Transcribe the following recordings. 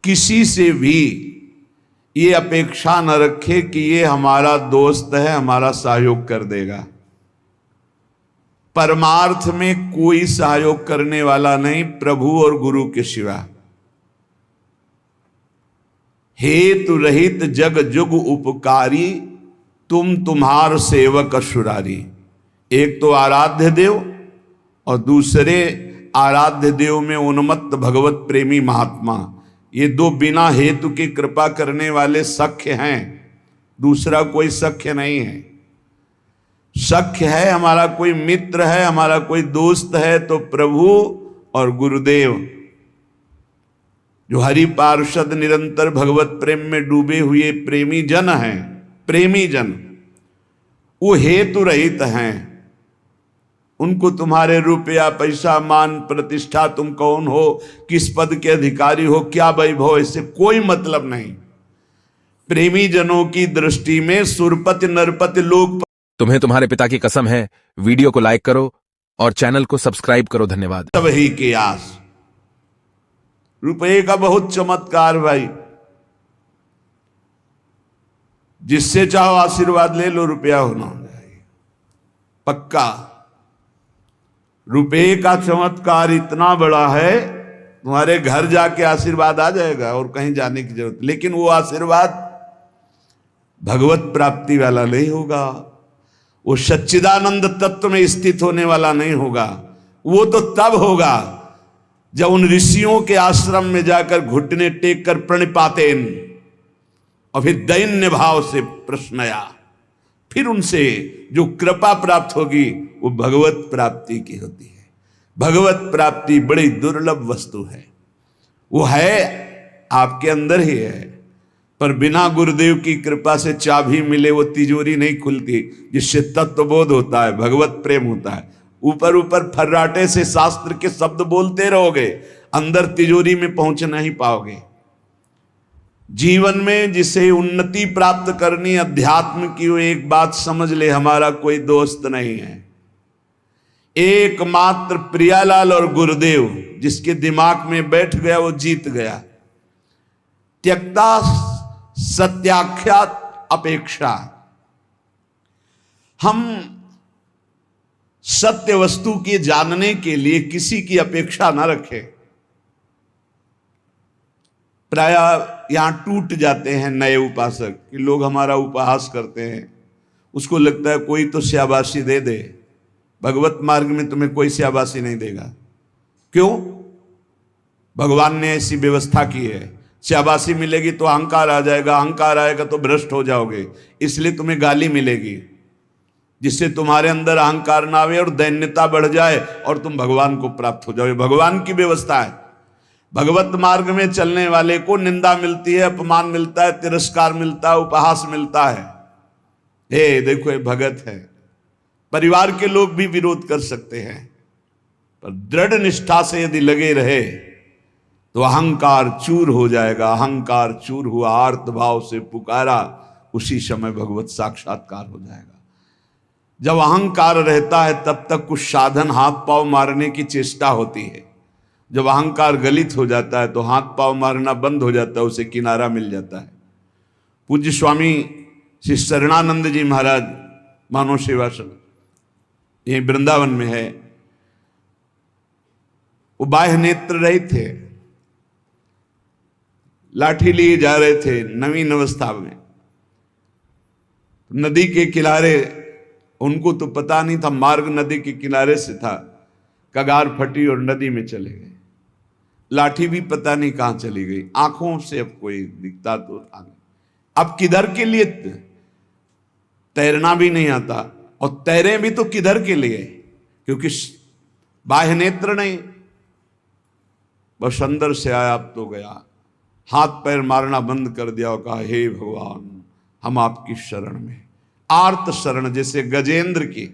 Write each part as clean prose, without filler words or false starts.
किसी से भी ये अपेक्षा न रखे कि ये हमारा दोस्त है, हमारा सहयोग कर देगा। परमार्थ में कोई सहयोग करने वाला नहीं प्रभु और गुरु के सिवा। हेतु रहित जग जुग उपकारी, तुम तुम्हार सेवक असुरारी। एक तो आराध्य देव और दूसरे आराध्य देव में उन्मत्त भगवत प्रेमी महात्मा, ये दो बिना हेतु की कृपा करने वाले सख्य हैं। दूसरा कोई सख्य नहीं है। सख्य है हमारा कोई मित्र है, हमारा कोई दोस्त है तो प्रभु और गुरुदेव, जो हरि पार्षद निरंतर भगवत प्रेम में डूबे हुए प्रेमी जन हैं। प्रेमी जन वो हेतु रहित हैं। उनको तुम्हारे रुपया पैसा मान प्रतिष्ठा, तुम कौन हो, किस पद के अधिकारी हो, क्या वैभव, इससे कोई मतलब नहीं। प्रेमी जनों की दृष्टि में सुरपति नरपति लोग। तुम्हें तुम्हारे पिता की कसम है, वीडियो को लाइक करो और चैनल को सब्सक्राइब करो। धन्यवाद। सब ही के आस। रुपये का बहुत चमत्कार भाई, जिससे चाहो आशीर्वाद ले लो, रुपया होना चाहिए पक्का। रुपये का चमत्कार इतना बड़ा है, तुम्हारे घर जाके आशीर्वाद आ जाएगा और कहीं जाने की जरूरत। लेकिन वो आशीर्वाद भगवत प्राप्ति वाला नहीं होगा, वो सच्चिदानंद तत्व में स्थित होने वाला नहीं होगा। वो तो तब होगा जब उन ऋषियों के आश्रम में जाकर घुटने टेक कर प्रणिपातेन और फिर दैन्य भाव से प्रश्नया, फिर उनसे जो कृपा प्राप्त होगी वो भगवत प्राप्ति की होती है। भगवत प्राप्ति बड़ी दुर्लभ वस्तु है। वो है आपके अंदर ही है, पर बिना गुरुदेव की कृपा से चाबी मिले वो तिजोरी नहीं खुलती, जिससे तत्वबोध होता है, भगवत प्रेम होता है। ऊपर ऊपर फर्राटे से शास्त्र के शब्द बोलते रहोगे, अंदर तिजोरी में पहुंच नहीं पाओगे। जीवन में जिसे उन्नति प्राप्त करनी अध्यात्म की, वो एक बात समझ ले, हमारा कोई दोस्त नहीं है। एकमात्र प्रियालाल और गुरुदेव जिसके दिमाग में बैठ गया वो जीत गया। त्यक्ता सत्याख्यात अपेक्षा, हम सत्य वस्तु के जानने के लिए किसी की अपेक्षा ना रखें। प्राय यहां टूट जाते हैं नए उपासक कि लोग हमारा उपहास करते हैं, उसको लगता है कोई तो शाबाशी दे दे। भगवत मार्ग में तुम्हें कोई शाबाशी नहीं देगा। क्यों? भगवान ने ऐसी व्यवस्था की है। शाबाशी मिलेगी तो अहंकार आ जाएगा, अहंकार आएगा तो भ्रष्ट हो जाओगे, इसलिए तुम्हें गाली मिलेगी, जिससे तुम्हारे अंदर अहंकार ना आवे और दैन्यता बढ़ जाए और तुम भगवान को प्राप्त हो जाओ। भगवान की व्यवस्था है। भगवत मार्ग में चलने वाले को निंदा मिलती है, अपमान मिलता है, तिरस्कार मिलता है, उपहास मिलता है। हे देखो ये भगत है। परिवार के लोग भी विरोध कर सकते हैं, पर दृढ़ निष्ठा से यदि लगे रहे तो अहंकार चूर हो जाएगा। अहंकार चूर हुआ, आर्त भाव से पुकारा, उसी समय भगवत साक्षात्कार हो जाएगा। जब अहंकार रहता है तब तक कुछ साधन हाथ पांव मारने की चेष्टा होती है। जब अहंकार गलित हो जाता है तो हाथ पांव मारना बंद हो जाता है, उसे किनारा मिल जाता है। पूज्य स्वामी श्री शरणानंद जी महाराज मानव सेवा संघ यही वृंदावन में है, वो बाह्य नेत्र रहित थे, लाठी लिए जा रहे थे नवीन अवस्था में। नदी के किनारे, उनको तो पता नहीं था मार्ग नदी के किनारे से था, कगार फटी और नदी में चले गए। लाठी भी पता नहीं कहां चली गई, आंखों से अब कोई दिखता तो था नहीं। अब किधर के लिए? तैरना भी नहीं आता, और तैरे भी तो किधर के लिए? क्योंकि बाह्य नेत्र नहीं, बस अंदर से आया अब तो गया। हाथ पैर मारना बंद कर दिया और कहा हे भगवान हम आपकी शरण में। आर्त शरण, जैसे गजेंद्र की,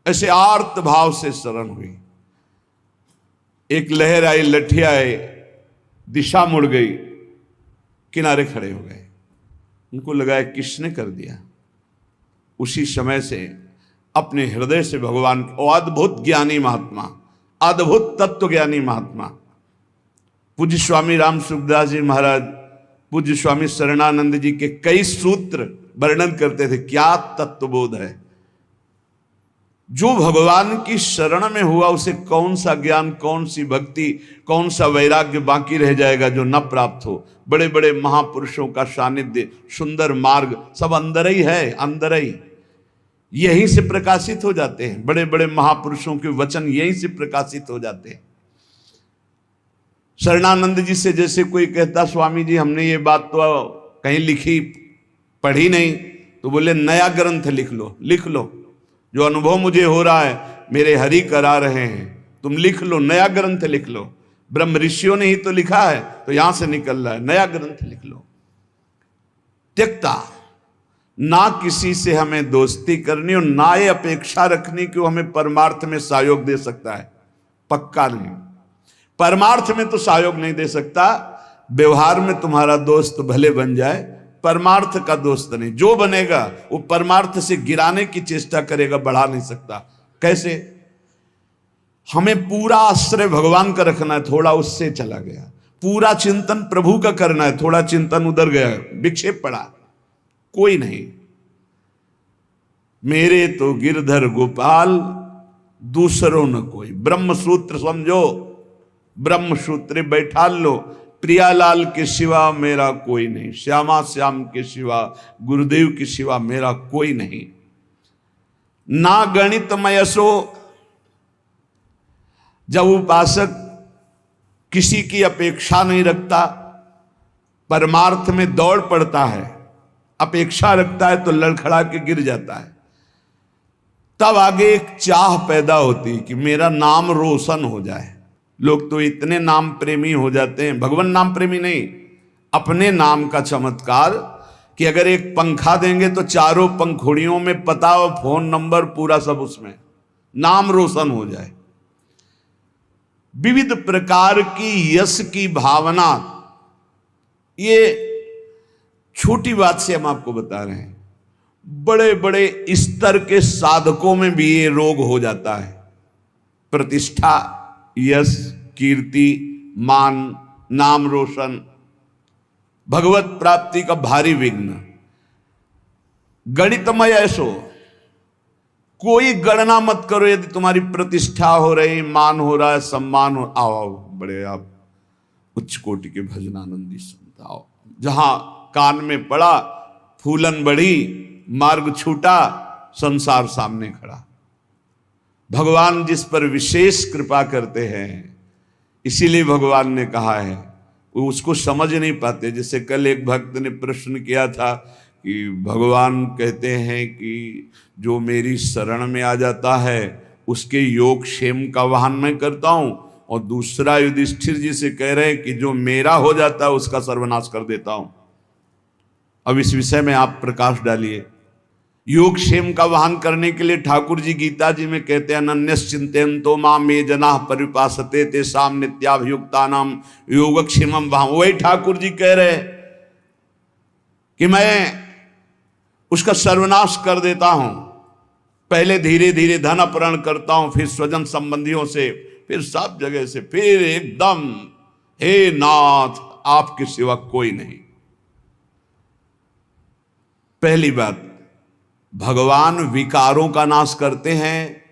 ऐसे आर्त भाव से शरण हुई। एक लहर आई, लठिया आए, दिशा मुड़ गई, किनारे खड़े हो गए। उनको लगा किसने कर दिया। उसी समय से अपने हृदय से भगवान, अद्भुत ज्ञानी महात्मा, अद्भुत तत्व ज्ञानी महात्मा, पूज्य स्वामी राम सुखदास जी महाराज, पूज्य स्वामी शरणानंद जी के कई सूत्र वर्णन करते थे। क्या तत्वबोध है। जो भगवान की शरण में हुआ उसे कौन सा ज्ञान, कौन सी भक्ति, कौन सा वैराग्य बाकी रह जाएगा जो न प्राप्त हो। बड़े बड़े महापुरुषों का सानिध्य, सुंदर मार्ग सब अंदर ही है, अंदर ही यहीं से प्रकाशित हो जाते हैं। बड़े बड़े महापुरुषों के वचन यहीं से प्रकाशित हो जाते हैं। शरणानंद जी से जैसे कोई कहता स्वामी जी हमने ये बात तो कहीं लिखी पढ़ी नहीं, तो बोले नया ग्रंथ लिख लो, लिख लो। जो अनुभव मुझे हो रहा है मेरे हरि करा रहे हैं, तुम लिख लो, नया ग्रंथ लिख लो। ब्रह्म ऋषियों ने ही तो लिखा है, तो यहां से निकल रहा है, नया ग्रंथ लिख लो। त्यक्ता, ना किसी से हमें दोस्ती करनी और ना ये अपेक्षा रखनी कि वो हमें परमार्थ में सहयोग दे सकता है। पक्का नहीं, परमार्थ में तो सहयोग नहीं दे सकता। व्यवहार में तुम्हारा दोस्त भले बन जाए, परमार्थ का दोस्त नहीं। जो बनेगा वो परमार्थ से गिराने की चेष्टा करेगा, बढ़ा नहीं सकता। कैसे? हमें पूरा आश्रय भगवान का रखना है, थोड़ा उससे चला गया। पूरा चिंतन प्रभु का करना है, थोड़ा चिंतन उधर गया, विक्षेप पड़ा, कोई नहीं। मेरे तो गिरधर गोपाल, दूसरों न कोई। ब्रह्म सूत्र समझो, ब्रह्म सूत्र बैठा लो। प्रियालाल के सिवा मेरा कोई नहीं, श्यामा श्याम के सिवा, गुरुदेव के सिवा मेरा कोई नहीं। ना गणित मयसो, जब उपासक किसी की अपेक्षा नहीं रखता, परमार्थ में दौड़ पड़ता है, अपेक्षा रखता है तो लड़खड़ा के गिर जाता है। तब आगे एक चाह पैदा होती कि मेरा नाम रोशन हो जाए। लोग तो इतने नाम प्रेमी हो जाते हैं, भगवान नाम प्रेमी नहीं, अपने नाम का चमत्कार, कि अगर एक पंखा देंगे तो चारों पंखुड़ियों में पता और फोन नंबर पूरा सब उसमें, नाम रोशन हो जाए। विविध प्रकार की यश की भावना, ये छोटी बात से हम आपको बता रहे हैं, बड़े बड़े स्तर के साधकों में भी ये रोग हो जाता है। प्रतिष्ठा, यश, कीर्ति, मान, नाम रोशन, भगवत प्राप्ति का भारी विघ्न। गणितमय ऐसो, कोई गणना मत करो। यदि तुम्हारी प्रतिष्ठा हो रही, मान हो रहा है, सम्मान हो, आओ बड़े आप उच्च कोटि के भजनानंदी संत आओ। जहां कान में पड़ा, फूलन बढ़ी, मार्ग छूटा, संसार सामने खड़ा। भगवान जिस पर विशेष कृपा करते हैं, इसीलिए भगवान ने कहा है, वो उसको समझ नहीं पाते। जैसे कल एक भक्त ने प्रश्न किया था कि भगवान कहते हैं कि जो मेरी शरण में आ जाता है उसके योग क्षेम का वाहन मैं करता हूं, और दूसरा युधिष्ठिर जी से कह रहे हैं कि जो मेरा हो जाता है उसका सर्वनाश कर देता हूं। अब इस विषय में आप प्रकाश डालिए। योग क्षेम का वाहन करने के लिए ठाकुर जी गीता जी में कहते हैं, अनन्यश्चिन्तयन्तो मां मे जनाः परिपासते तेषां नित्याभियुक्तानां योगक्षेमं वहां। वही ठाकुर जी कह रहे कि मैं उसका सर्वनाश कर देता हूं। पहले धीरे धीरे धन अपहरण करता हूं, फिर स्वजन संबंधियों से, फिर सब जगह से, फिर एकदम हे नाथ आपके सिवा कोई नहीं। पहली बात, भगवान विकारों का नाश करते हैं,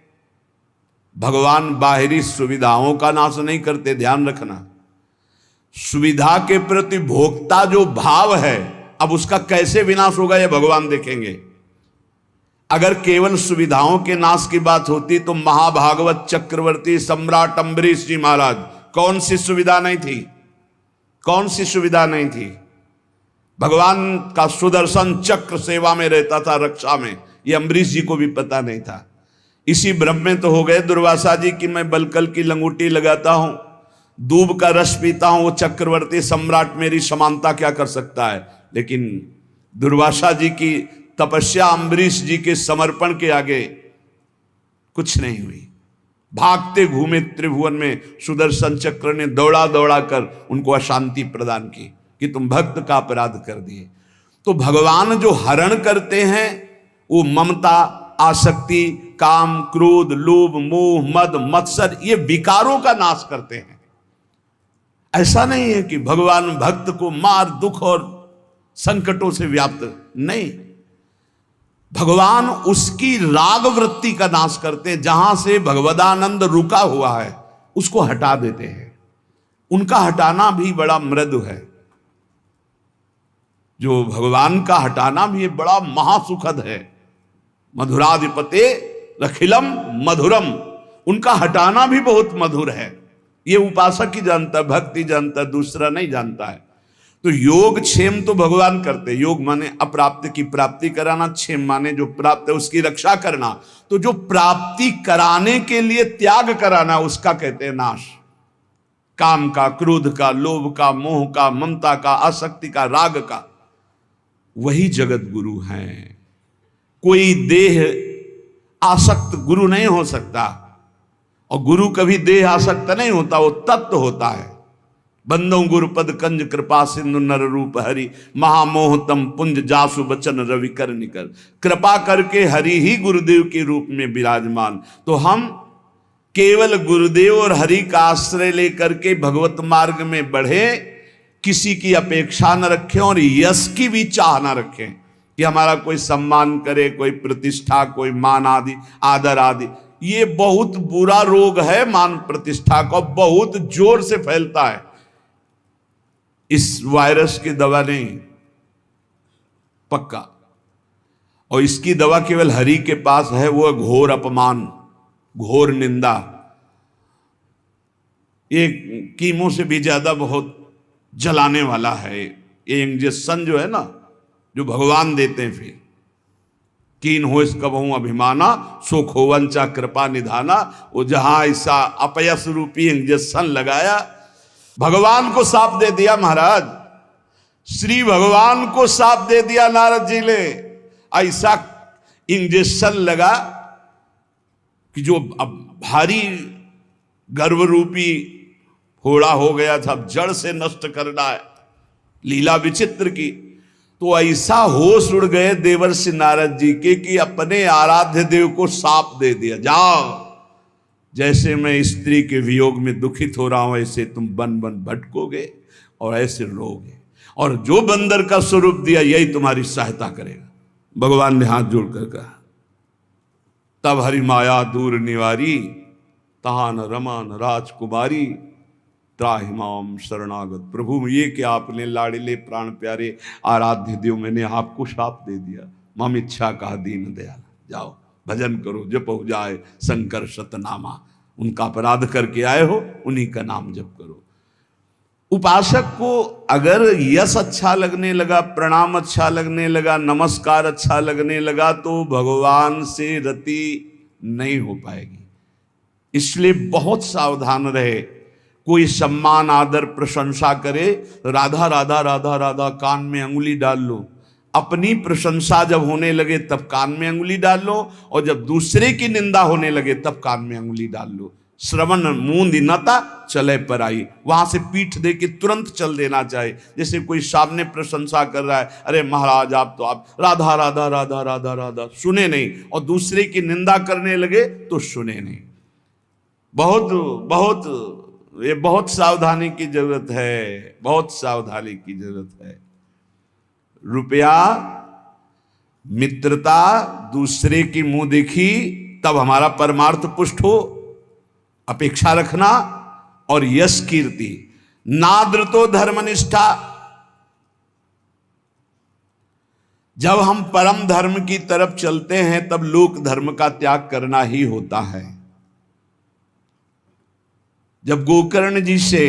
भगवान बाहरी सुविधाओं का नाश नहीं करते। ध्यान रखना, सुविधा के प्रति भोक्ता जो भाव है, अब उसका कैसे विनाश होगा ये भगवान देखेंगे। अगर केवल सुविधाओं के नाश की बात होती तो महाभागवत चक्रवर्ती सम्राट अम्बरीश जी महाराज, कौन सी सुविधा नहीं थी, कौन सी सुविधा नहीं थी। भगवान का सुदर्शन चक्र सेवा में रहता था, रक्षा में, ये अम्बरीश जी को भी पता नहीं था। इसी भ्रम में तो हो गए दुर्वासा जी कि मैं बलकल की लंगोटी लगाता हूं, दूब का रस पीता हूं, वो चक्रवर्ती सम्राट मेरी समानता क्या कर सकता है। लेकिन दुर्वासा जी की तपस्या अम्बरीश जी के समर्पण के आगे कुछ नहीं हुई। भागते घूमे त्रिभुवन में, सुदर्शन चक्र ने दौड़ा दौड़ा कर उनको अशांति प्रदान की कि तुम भक्त का अपराध कर दिए। तो भगवान जो हरण करते हैं वो ममता, आसक्ति, काम, क्रोध, लोभ, मोह, मद, मत्सर, ये विकारों का नाश करते हैं। ऐसा नहीं है कि भगवान भक्त को मार दुख और संकटों से व्याप्त, नहीं, भगवान उसकी राग वृत्ति का नाश करते हैं। जहां से भगवदानंद रुका हुआ है उसको हटा देते हैं। उनका हटाना भी बड़ा मृदु है। जो भगवान का हटाना भी बड़ा महासुखद है। मधुराधिपते रखिलम मधुरम, उनका हटाना भी बहुत मधुर है। ये उपासक ही जानता है, भक्ति जानता है, दूसरा नहीं जानता है। तो योग क्षेम तो भगवान करते। योग माने अप्राप्त की प्राप्ति कराना, क्षेम माने जो प्राप्त है उसकी रक्षा करना। तो जो प्राप्ति कराने के लिए त्याग कराना उसका कहते हैं नाश। काम का, क्रोध का, लोभ का, मोह का, ममता का, आसक्ति का, राग का, वही जगत गुरु हैं। कोई देह आसक्त गुरु नहीं हो सकता, और गुरु कभी देह आसक्त नहीं होता, वो तत्व होता है। बंदो गुरुपद कंज कृपा सिंधु नर रूप हरि, महामोहतम पुंज जासु बचन रवि कर निकर। कृपा करके हरि ही गुरुदेव के रूप में विराजमान। तो हम केवल गुरुदेव और हरि का आश्रय लेकर के भगवत मार्ग में बढ़े, किसी की अपेक्षा न रखें और यश की भी चाह न रखें कि हमारा कोई सम्मान करे, कोई प्रतिष्ठा, कोई मान आदि, आदर आदि। ये बहुत बुरा रोग है मान प्रतिष्ठा का, बहुत जोर से फैलता है। इस वायरस की दवा नहीं, पक्का। और इसकी दवा केवल हरि के पास है, वो घोर अपमान, घोर निंदा। ये कीमो से भी ज्यादा बहुत जलाने वाला है ये इंजेक्शन जो है ना, जो भगवान देते हैं। फिर कीन हो इस कबहू अभिमाना, सो खोवंचा कृपा निधाना। वो जहां ऐसा अपयस रूपी इंजेक्शन लगाया, भगवान को साफ दे दिया महाराज, श्री भगवान को साफ दे दिया नारद जी ने। ऐसा इंजेक्शन लगा कि जो अब भारी गर्भ रूपी फोड़ा हो गया था, अब जड़ से नष्ट करना है, लीला विचित्र की। तो ऐसा होश उड़ गए देवर्षि नारद जी के कि अपने आराध्य देव को साप दे दिया, जाओ, जैसे मैं स्त्री के वियोग में दुखित हो रहा हूं ऐसे तुम बन बन भटकोगे और ऐसे रोगे, और जो बंदर का स्वरूप दिया यही तुम्हारी सहायता करेगा। भगवान ने हाथ जोड़कर कहा। तब हरि माया दूर निवारी, तहान रमान राजकुमारी, त्राहिमाम शरणागत। प्रभु ये कि आपने लाड़िले प्राण प्यारे आराध्य देव, मैंने आपको शाप दे दिया। मम इच्छा कहा दीन दयाल, जाओ भजन करो, जप हो जाए शंकर शतनामा। उनका अपराध करके आए हो, उन्हीं का नाम जप करो। उपासक को अगर यश अच्छा लगने लगा, प्रणाम अच्छा लगने लगा, नमस्कार अच्छा लगने लगा, तो भगवान से रति नहीं हो पाएगी। इसलिए बहुत सावधान रहे। कोई सम्मान आदर प्रशंसा करे, राधा राधा राधा राधा कान में अंगुली डाल लो। अपनी प्रशंसा जब होने लगे तब कान में अंगुली डाल लो, और जब दूसरे की निंदा होने लगे तब कान में अंगुली डाल लो। श्रवण मूंद नता चले पर आई, वहां से पीठ दे के तुरंत चल देना चाहिए। जैसे कोई सामने प्रशंसा कर रहा है, अरे महाराज आप राधा राधा राधा राधा राधा, सुने नहीं, और दूसरे की निंदा करने लगे तो सुने नहीं। बहुत बहुत ये बहुत सावधानी की जरूरत है, बहुत सावधानी की जरूरत है। रुपया, मित्रता, दूसरे की मुंह देखी तब हमारा परमार्थ पुष्ट हो, अपेक्षा रखना, और यश कीर्ति, नाद्र तो धर्मनिष्ठा। जब हम परम धर्म की तरफ चलते हैं तब लोक धर्म का त्याग करना ही होता है। जब गोकर्ण जी से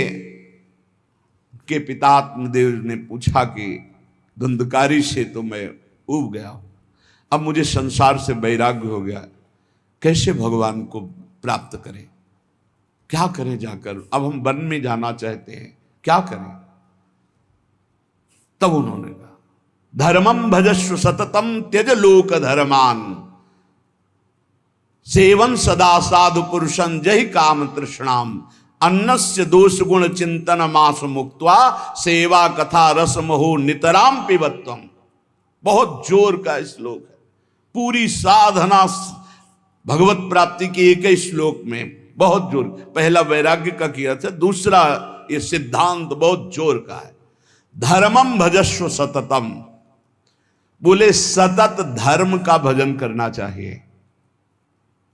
के पिता आत्मदेव ने पूछा कि धुंधकारी से तो मैं उब गया हूं, अब मुझे संसार से वैराग्य हो गया, कैसे भगवान को प्राप्त करें, क्या करें जाकर, अब हम वन में जाना चाहते हैं, क्या करें। तब उन्होंने कहा, धर्मम भजस्व सततम त्यज लोक धर्मान, सेवन सदा साधु पुरुषं जहि काम तृष्णाम, अन्नस्य दोष गुण चिंतन मास मुक्त्वा, सेवा कथा रसम हो नितराम पिबत्वम। बहुत जोर का श्लोक है। पूरी साधना भगवत प्राप्ति के एक ही श्लोक में बहुत जोर। पहला वैराग्य का किया था, दूसरा ये सिद्धांत बहुत जोर का है। धर्मम भजस्व सततम, बोले सतत धर्म का भजन करना चाहिए।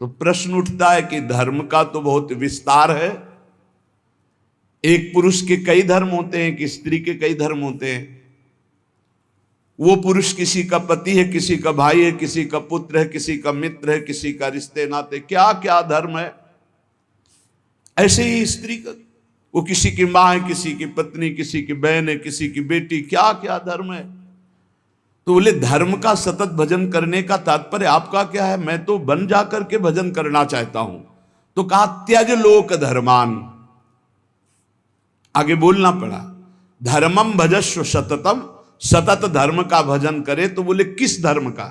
तो प्रश्न उठता है कि धर्म का तो बहुत विस्तार है, एक पुरुष के कई धर्म होते हैं, एक स्त्री के कई धर्म होते हैं। वो पुरुष किसी का पति है, किसी का भाई है, किसी का पुत्र है, किसी का मित्र है, किसी का रिश्ते नाते, क्या क्या धर्म है। ऐसे ही स्त्री का, वो किसी की मां है, किसी की पत्नी, किसी की बहन है, किसी की बेटी, क्या क्या धर्म है। तो बोले धर्म का सतत भजन करने का तात्पर्य आपका क्या है? मैं तो बन जाकर के भजन करना चाहता हूं। तो कहा त्यज लोक धर्मान, आगे बोलना पड़ा, धर्मम भजस्व सततम, सतत धर्म का भजन करे। तो बोले किस धर्म का?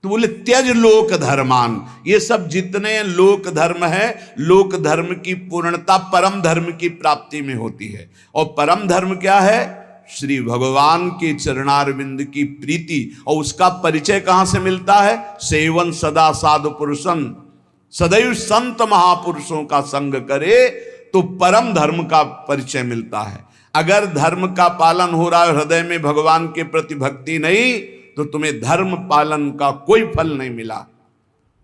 तो बोले त्यज लोक धर्मान। ये सब जितने लोक धर्म है, लोक धर्म की पूर्णता परम धर्म की प्राप्ति में होती है। और परम धर्म क्या है? श्री भगवान के चरणारविंद की प्रीति। और उसका परिचय कहां से मिलता है? सेवन सदा साधु पुरुषन, सदैव संत महापुरुषों का संग करे तो परम धर्म का परिचय मिलता है। अगर धर्म का पालन हो रहा है, हृदय में भगवान के प्रति भक्ति नहीं, तो तुम्हें धर्म पालन का कोई फल नहीं मिला।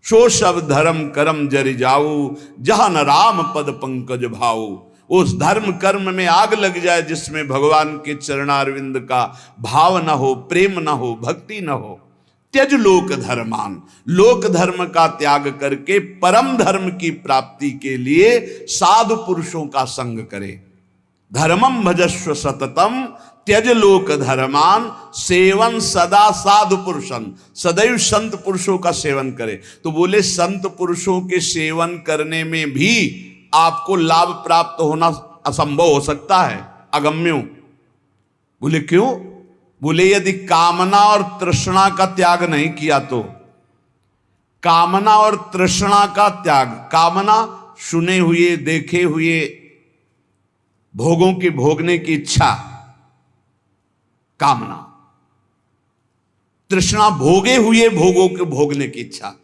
सो सब धर्म कर्म जरि जाऊ, जहां न राम पद पंकज भाऊ। उस धर्म कर्म में आग लग जाए जिसमें भगवान के चरणारविंद का भाव न हो, प्रेम न हो, भक्ति न हो। त्यज लोक धर्मान, लोक धर्म का त्याग करके परम धर्म की प्राप्ति के लिए साधु पुरुषों का संग करे। धर्मम भजस्व सततम त्यज लोक धर्मान, सेवन सदा साधु पुरुषन, सदैव संत पुरुषों का सेवन करे। तो बोले संत पुरुषों के सेवन करने में भी आपको लाभ प्राप्त होना असंभव हो सकता है, अगम्यो। बोले क्यों? बोले यदि कामना और तृष्णा का त्याग नहीं किया तो। कामना और तृष्णा का त्याग, कामना सुने हुए देखे हुए भोगों की भोगने की इच्छा, कामना, तृष्णा भोगे हुए भोगों के भोगने की इच्छा।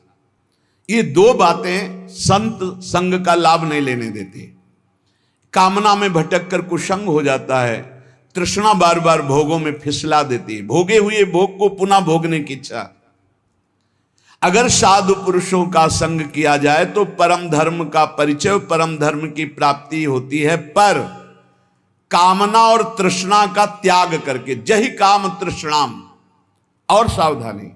ये दो बातें संत संग का लाभ नहीं लेने देती। कामना में भटक कर कुसंग हो जाता है, तृष्णा बार बार भोगों में फिसला देती है, भोगे हुए भोग को पुनः भोगने की इच्छा। अगर साधु पुरुषों का संग किया जाए तो परम धर्म का परिचय, परम धर्म की प्राप्ति होती है। पर कामना और तृष्णा का त्याग करके, जहि काम तृष्णाम। और सावधानी,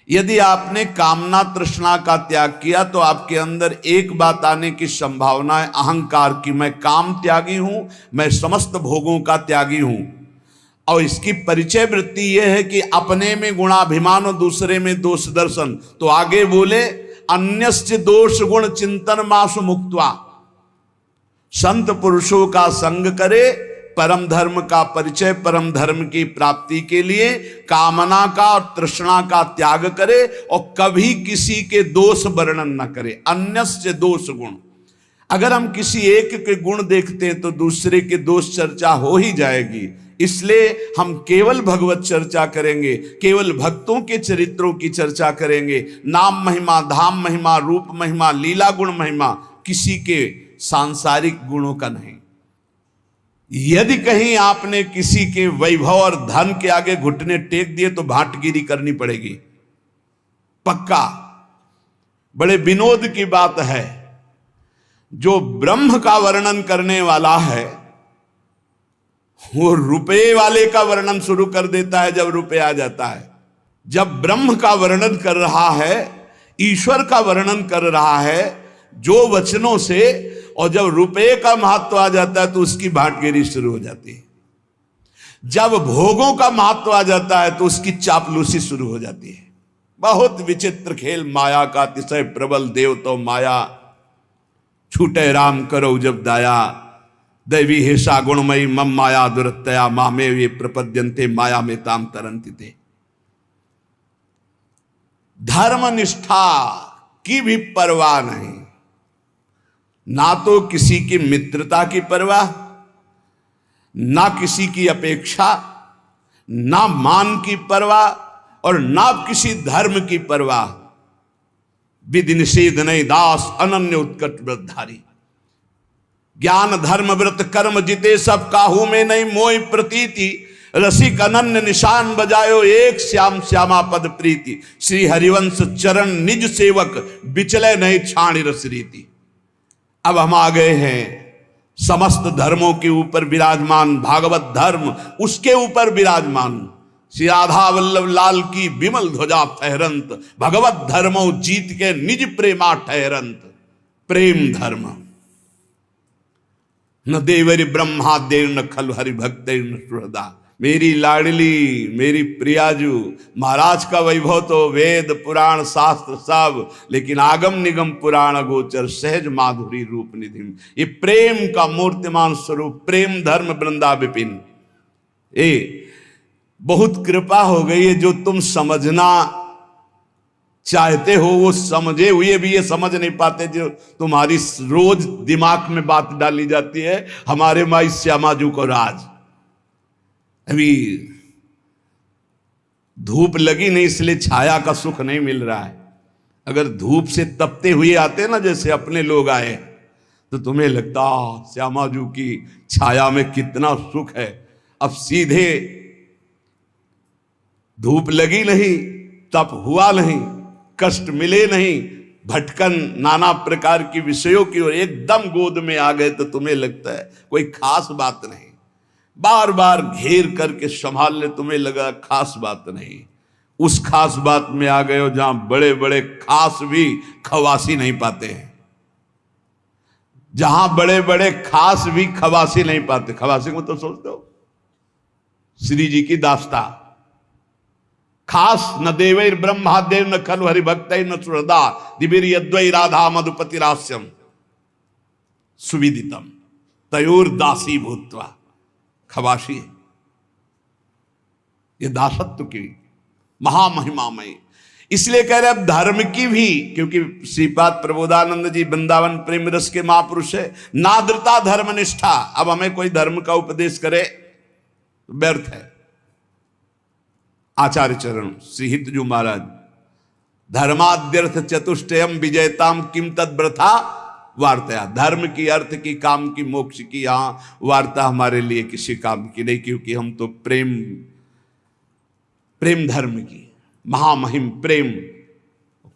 यदि आपने कामना तृष्णा का त्याग किया तो आपके अंदर एक बात आने की संभावना है, अहंकार की। मैं काम त्यागी हूं, मैं समस्त भोगों का त्यागी हूं। और इसकी परिचय वृत्ति यह है कि अपने में गुणाभिमान और दूसरे में दोष दर्शन। तो आगे बोले अन्यस्य दोष गुण चिंतन मासु मुक्त्वा, संत पुरुषों का संग करे, परम धर्म का परिचय, परम धर्म की प्राप्ति के लिए कामना का और तृष्णा का त्याग करे और कभी किसी के दोष वर्णन न करे। अन्यस्य दोष गुण, अगर हम किसी एक के गुण देखते हैं तो दूसरे के दोष चर्चा हो ही जाएगी। इसलिए हम केवल भगवत चर्चा करेंगे, केवल भक्तों के चरित्रों की चर्चा करेंगे। नाम महिमा, धाम महिमा, रूप महिमा, लीला गुण महिमा, किसी के सांसारिक गुणों का नहीं। यदि कहीं आपने किसी के वैभव और धन के आगे घुटने टेक दिए तो भाटगिरी करनी पड़ेगी, पक्का। बड़े विनोद की बात है, जो ब्रह्म का वर्णन करने वाला है वो रुपये वाले का वर्णन शुरू कर देता है जब रुपये आ जाता है। जब ब्रह्म का वर्णन कर रहा है, ईश्वर का वर्णन कर रहा है जो वचनों से, और जब रुपये का महत्व आ जाता है तो उसकी भाटगिरी शुरू हो जाती है। जब भोगों का महत्व आ जाता है तो उसकी चापलूसी शुरू हो जाती है। बहुत विचित्र खेल माया का, अतिशय प्रबल देव तो माया, छूटे राम करो जब दाया, दैवी हेषा गुणमयी मम माया दुरतया, मामे ये प्रपद्यन्ते माया में ताम तरंति ते। धर्मनिष्ठा की भी परवाह नहीं, ना तो किसी की मित्रता की परवाह, ना किसी की अपेक्षा, ना मान की परवाह और ना किसी धर्म की परवाह। विधि निषेध नहीं दास अनन्य उत्कट व्रतधारी। ज्ञान धर्म व्रत कर्म जिते सब काहू में नहीं मोहि प्रतीति, रसिक अनन्य निशान बजायो एक श्याम श्यामा पद प्रीति, श्री हरिवंश चरण निज सेवक बिचले नहीं छाणी रस रीति। अब हम आ गए हैं समस्त धर्मों के ऊपर विराजमान भागवत धर्म, उसके ऊपर विराजमान श्री राधा वल्लभ लाल की विमल ध्वजा फहरंत, भगवत धर्मो जीत के निज प्रेमा ठहरंत। प्रेम धर्म न देवरी ब्रह्मा देव न खल हरि भक्त न सुहृदा। मेरी लाडली मेरी प्रियाजू, महाराज का वैभव तो वेद पुराण शास्त्र सब, लेकिन आगम निगम पुराण गोचर सहज माधुरी रूप निधि। ये प्रेम का मूर्तिमान स्वरूप प्रेम धर्म वृंदा विपिन। बहुत कृपा हो गई है, जो तुम समझना चाहते हो वो समझे हुए भी ये समझ नहीं पाते, जो तुम्हारी रोज दिमाग में बात डाली जाती है। हमारे माई श्यामाजू को राज, अभी धूप लगी नहीं इसलिए छाया का सुख नहीं मिल रहा है। अगर धूप से तपते हुए आते ना, जैसे अपने लोग आए, तो तुम्हें लगता श्यामाजू की छाया में कितना सुख है। अब सीधे धूप लगी नहीं, तप हुआ नहीं, कष्ट मिले नहीं, भटकन नाना प्रकार की विषयों की ओर एकदम गोद में आ गए, तो तुम्हें लगता है कोई खास बात नहीं। बार बार घेर करके संभाल ले, तुम्हें लगा खास बात नहीं। उस खास बात में आ गए हो जहां बड़े बड़े खास भी खवासी नहीं पाते हैं, जहां बड़े बड़े खास भी खवासी नहीं पाते। खवासी को तो सोचते हो श्री जी की दास्ता, खास न देवैर ब्रह्मा देव न खलु हरि भक्त न सुहृदा, दिवीर यद्वै राधा मधुपति रास्यम सुविदितम तयोर दासी भूत्वा। खवासी है ये दासत्व की महामहिमामय। इसलिए कह रहे अब धर्म की भी, क्योंकि श्रीपाद प्रबोधानंद जी वृंदावन प्रेम रस के महापुरुष है, नाद्रता धर्म निष्ठा। अब हमें कोई धर्म का उपदेश करे व्यर्थ है। आचार्य चरण श्री हितजू महाराज, धर्माद्यर्थ चतुष्टयम विजयताम किम तद व्रथा वार्ता। धर्म की, अर्थ की, काम की, मोक्ष की यहां वार्ता हमारे लिए किसी काम की नहीं, क्योंकि हम तो प्रेम धर्म की महामहिम प्रेम।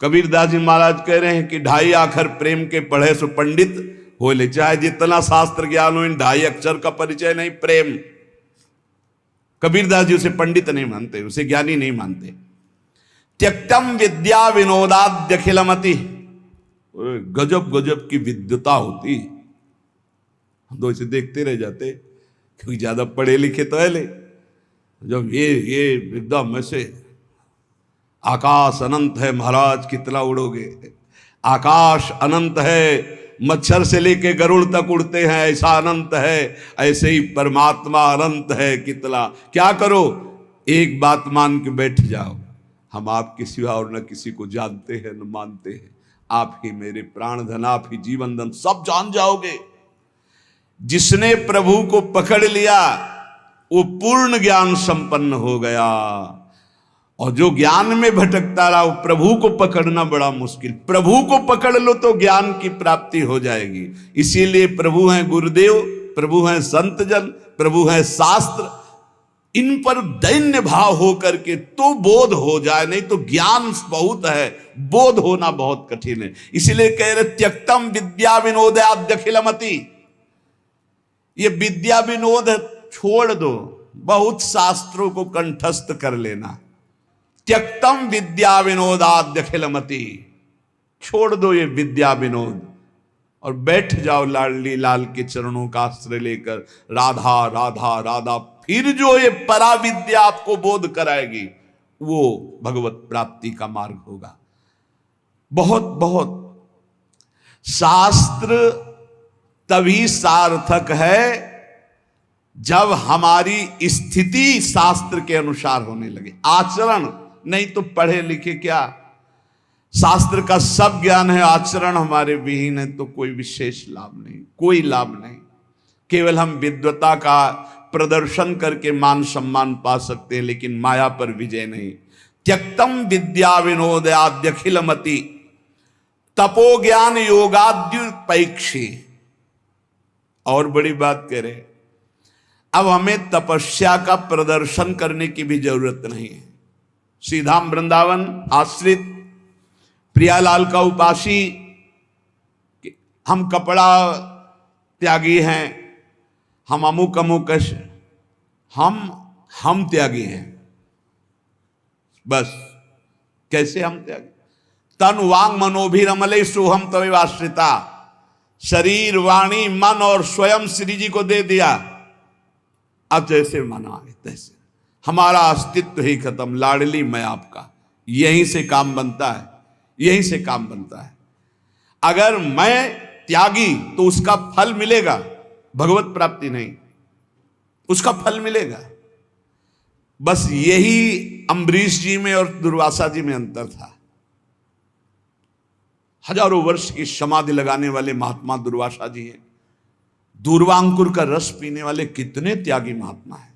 कबीरदास जी महाराज कह रहे हैं कि 2.5 अक्षर प्रेम के पढ़े सो पंडित हो ले, चाहे जितना शास्त्र ज्ञान हो, इन 2.5 अक्षर का परिचय नहीं प्रेम। कबीरदास जी उसे पंडित नहीं मानते, उसे ज्ञानी नहीं मानते। त्यक्तम विद्या विनोदाद्य खिलमति, गजब गजब की विद्वता होती, हम तो इसे देखते रह जाते, क्योंकि ज्यादा पढ़े लिखे तो है ले। जब ये एकदम ऐसे आकाश अनंत है महाराज, कितना उड़ोगे, आकाश अनंत है, मच्छर से लेके गरुड़ तक उड़ते हैं, ऐसा अनंत है। ऐसे ही परमात्मा अनंत है, कितना क्या करो, एक बात मान के बैठ जाओ, हम आपके सिवा और न किसी को जानते हैं न मानते हैं, आप ही मेरे प्राण धन, आप ही जीवन धन, सब जान जाओगे। जिसने प्रभु को पकड़ लिया वो पूर्ण ज्ञान संपन्न हो गया, और जो ज्ञान में भटकता रहा वो प्रभु को पकड़ना बड़ा मुश्किल। प्रभु को पकड़ लो तो ज्ञान की प्राप्ति हो जाएगी। इसीलिए प्रभु हैं गुरुदेव, प्रभु हैं संत जन, प्रभु हैं शास्त्र, इन पर दैन्य भाव हो करके तो बोध हो जाए, नहीं तो ज्ञान बहुत है, बोध होना बहुत कठिन है। इसीलिए कह रहे त्यक्तम विद्या विनोदाद्यखिलमति, ये विद्या विनोद छोड़ दो, बहुत शास्त्रों को कंठस्थ कर लेना। त्यक्तम विद्या विनोदाद्यखिलमति, छोड़ दो ये विद्या विनोद और बैठ जाओ लाडली लाल के चरणों का आश्रय लेकर, राधा राधा राधा। फिर जो ये परा विद्या आपको बोध कराएगी वो भगवत प्राप्ति का मार्ग होगा। बहुत बहुत शास्त्र तभी सार्थक है जब हमारी स्थिति शास्त्र के अनुसार होने लगे, आचरण नहीं तो पढ़े लिखे क्या, शास्त्र का सब ज्ञान है, आचरण हमारे विहीन है तो कोई विशेष लाभ नहीं, कोई लाभ नहीं। केवल हम विद्वता का प्रदर्शन करके मान सम्मान पा सकते हैं, लेकिन माया पर विजय नहीं। त्यक्तम विद्या विनोदाद्यखिलमति, तपो ज्ञान योगाद्युपैक्षी। और बड़ी बात कह रहे, अब हमें तपस्या का प्रदर्शन करने की भी जरूरत नहीं है। सीधाम वृंदावन आश्रित प्रियालाल का उपासी, हम कपड़ा त्यागी हैं, हम अमुक अमुक, हम त्यागी हैं। बस कैसे हम त्यागी? तन वांग मनोभिरमले सोहम तवे आश्रिता, शरीर वाणी मन और स्वयं श्री जी को दे दिया। अब जैसे मना है तैसे, हमारा अस्तित्व ही खत्म, लाडली मैं आपका। यहीं से काम बनता है, यहीं से काम बनता है। अगर मैं त्यागी तो उसका फल मिलेगा, भगवत प्राप्ति नहीं, उसका फल मिलेगा। बस यही अम्बरीश जी में और दुर्वासा जी में अंतर था। हजारों वर्ष की समाधि लगाने वाले महात्मा दुर्वासा जी हैं, दूर्वांकुर का रस पीने वाले कितने त्यागी महात्मा हैं,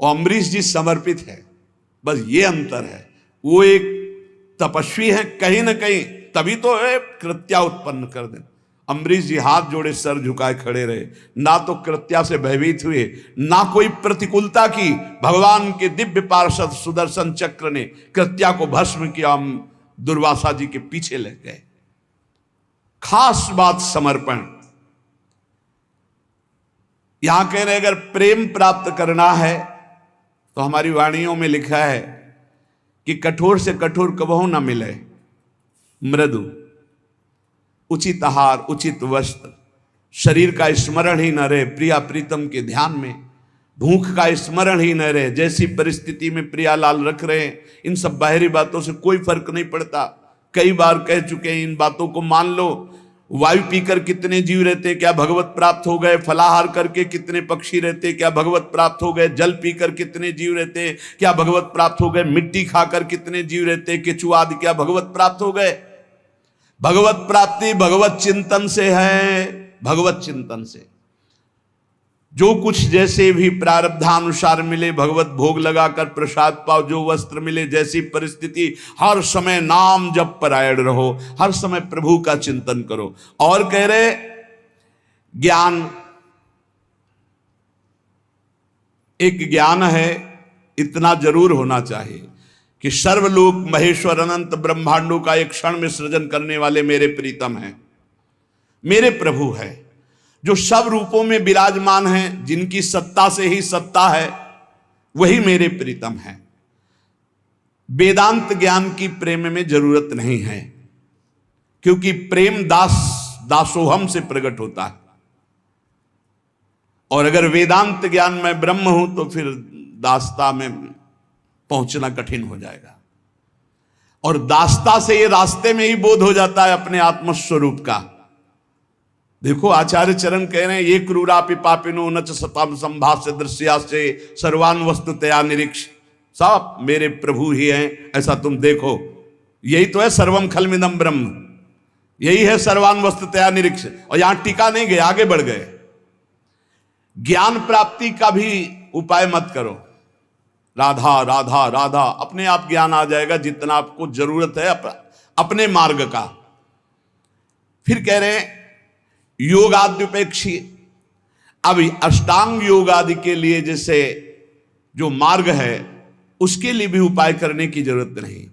और अम्बरीश जी समर्पित है। बस ये अंतर है, वो एक तपस्वी है कहीं ना कहीं, तभी तो कृत्या उत्पन्न कर दे। अम्बरीश जी हाथ जोड़े सर झुकाए खड़े रहे, ना तो कृत्या से भयभीत हुए, ना कोई प्रतिकूलता की। भगवान के दिव्य पार्षद सुदर्शन चक्र ने कृत्या को भस्म किया, हम दुर्वासा जी के पीछे लग गए। खास बात समर्पण। यहां कह रहे अगर प्रेम प्राप्त करना है तो हमारी वाणियों में लिखा है कि कठोर से कठोर कबहू ना मिले, मृदु, उचित आहार, उचित वस्त्र, शरीर का स्मरण ही न रहे प्रिया प्रीतम के ध्यान में, भूख का स्मरण ही न रहे। जैसी परिस्थिति में प्रियालाल रख रहे हैं, इन सब बाहरी बातों से कोई फर्क नहीं पड़ता। कई बार कह चुके हैं, इन बातों को मान लो। वायु पीकर कितने जीव रहते, क्या भगवत प्राप्त हो गए? फलाहार करके कितने पक्षी रहते, क्या भगवत प्राप्त हो गए? जल पीकर कितने जीव रहते, क्या भगवत प्राप्त हो गए? मिट्टी खाकर कितने जीव रहते, केचुआ आदि, क्या भगवत प्राप्त हो गए? भगवत प्राप्ति भगवत चिंतन से है, भगवत चिंतन से। जो कुछ जैसे भी प्रारब्धानुसार मिले, भगवत भोग लगाकर प्रसाद पाओ, जो वस्त्र मिले, जैसी परिस्थिति, हर समय नाम जप परायण रहो, हर समय प्रभु का चिंतन करो। और कह रहे ज्ञान, एक ज्ञान है, इतना जरूर होना चाहिए कि सर्वलोक महेश्वर अनंत ब्रह्मांडों का एक क्षण में सृजन करने वाले मेरे प्रीतम हैं, मेरे प्रभु है, जो सब रूपों में विराजमान हैं, जिनकी सत्ता से ही सत्ता है, वही मेरे प्रीतम हैं। वेदांत ज्ञान की प्रेम में जरूरत नहीं है, क्योंकि प्रेम दासोहम से प्रकट होता है। और अगर वेदांत ज्ञान में ब्रह्म हूं तो फिर दासता में पहुंचना कठिन हो जाएगा। और दासता से ये रास्ते में ही बोध हो जाता है अपने आत्मस्वरूप का। देखो आचार्य चरण कह रहे हैं, ये क्रूरापि पापिनो न च सताम संभाष्य दृश्या से सर्वान वस्तुतया निरीक्ष। सब मेरे प्रभु ही हैं, ऐसा तुम देखो। यही तो है सर्वम खलमिदम ब्रह्म, यही है सर्वान वस्तुतया निरीक्ष। और यहां टीका नहीं गए, आगे बढ़ गए। ज्ञान प्राप्ति का भी उपाय मत करो, राधा राधा राधा, अपने आप ज्ञान आ जाएगा जितना आपको जरूरत है अपने मार्ग का। फिर कह रहे हैं योगाद्युपेक्षी। अब अष्टांग योग आदि के लिए जैसे जो मार्ग है, उसके लिए भी उपाय करने की जरूरत नहीं,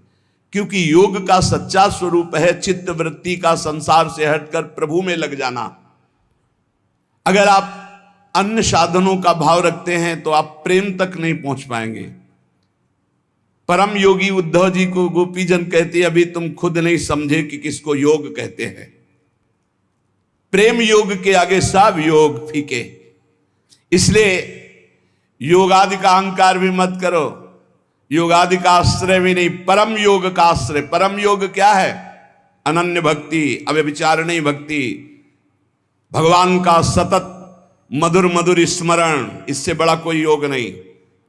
क्योंकि योग का सच्चा स्वरूप है चित्त वृत्ति का संसार से हटकर प्रभु में लग जाना। अगर आप अन्य साधनों का भाव रखते हैं तो आप प्रेम तक नहीं पहुंच पाएंगे। परम योगी उद्धव जी को गोपीजन कहते, अभी तुम खुद नहीं समझे कि किसको योग कहते हैं। प्रेम योग के आगे सब योग फीके। इसलिए योगादि का अहंकार भी मत करो, योगादि का आश्रय भी नहीं, परम योग का आश्रय। परम योग क्या है? अनन्य भक्ति, अव्यभिचारिणी भक्ति, भगवान का सतत मधुर मधुर स्मरण, इससे बड़ा कोई योग नहीं।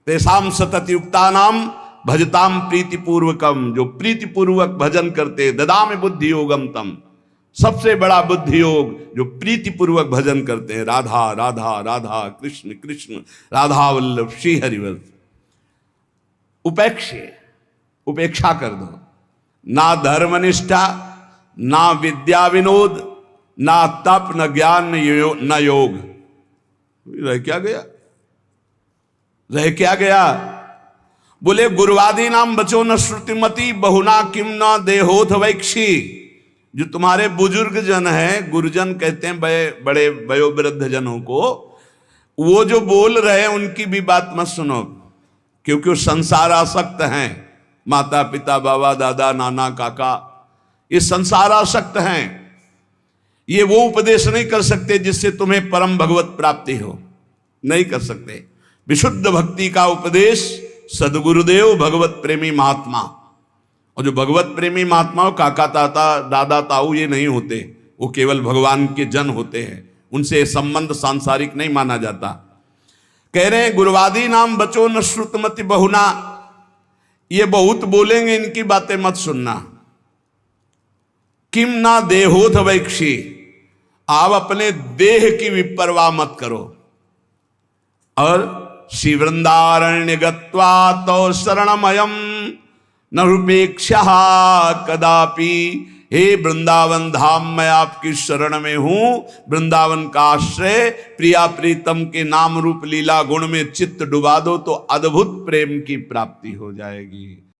तेसाम सतत युक्ता नाम भजताम प्रीतिपूर्वकम, जो प्रीतिपूर्वक भजन करते, ददामि बुद्धि योगम तम, सबसे बड़ा बुद्धि योग जो प्रीतिपूर्वक भजन करते हैं। राधा राधा राधा, कृष्ण कृष्ण, राधा वल्लभ श्री हरिवल्लभ। उपेक्षा कर दो। ना धर्मनिष्ठा, ना विद्या विनोद, ना तप न ज्ञान न योग। रह क्या गया, रह क्या गया? बोले गुरुवादी नाम बचो न श्रुतिमति बहुना किम न देहोथ वैक्षी। जो तुम्हारे बुजुर्ग जन है, गुरुजन कहते हैं बड़े वयोवृद्ध जनों को, वो जो बोल रहे हैं उनकी भी बात मत सुनो, क्योंकि वो संसार आसक्त हैं। माता पिता बाबा दादा नाना काका ये संसार आसक्त हैं। ये वो उपदेश नहीं कर सकते जिससे तुम्हें परम भगवत प्राप्ति हो, नहीं कर सकते। विशुद्ध भक्ति का उपदेश सदगुरुदेव भगवत प्रेमी महात्मा, और जो भगवत प्रेमी महात्मा हो, काका ताता दादा ताऊ ये नहीं होते, वो केवल भगवान के जन होते हैं, उनसे संबंध सांसारिक नहीं माना जाता। कह रहे हैं गुरुवादी नाम बचो न श्रुतमति बहुना, ये बहुत बोलेंगे, इनकी बातें मत सुनना। किम ना देहोथ वैक्षी, आप अपने देह की विपरवाह मत करो। और श्री वृंदारण्य गत्वा तो शरणमयम न रूपेक्षा कदापि। हे वृंदावन धाम, मैं आपकी शरण में हूं, वृंदावन का आश्रय, प्रिया प्रीतम के नाम रूप लीला गुण में चित्त डुबा दो तो अद्भुत प्रेम की प्राप्ति हो जाएगी।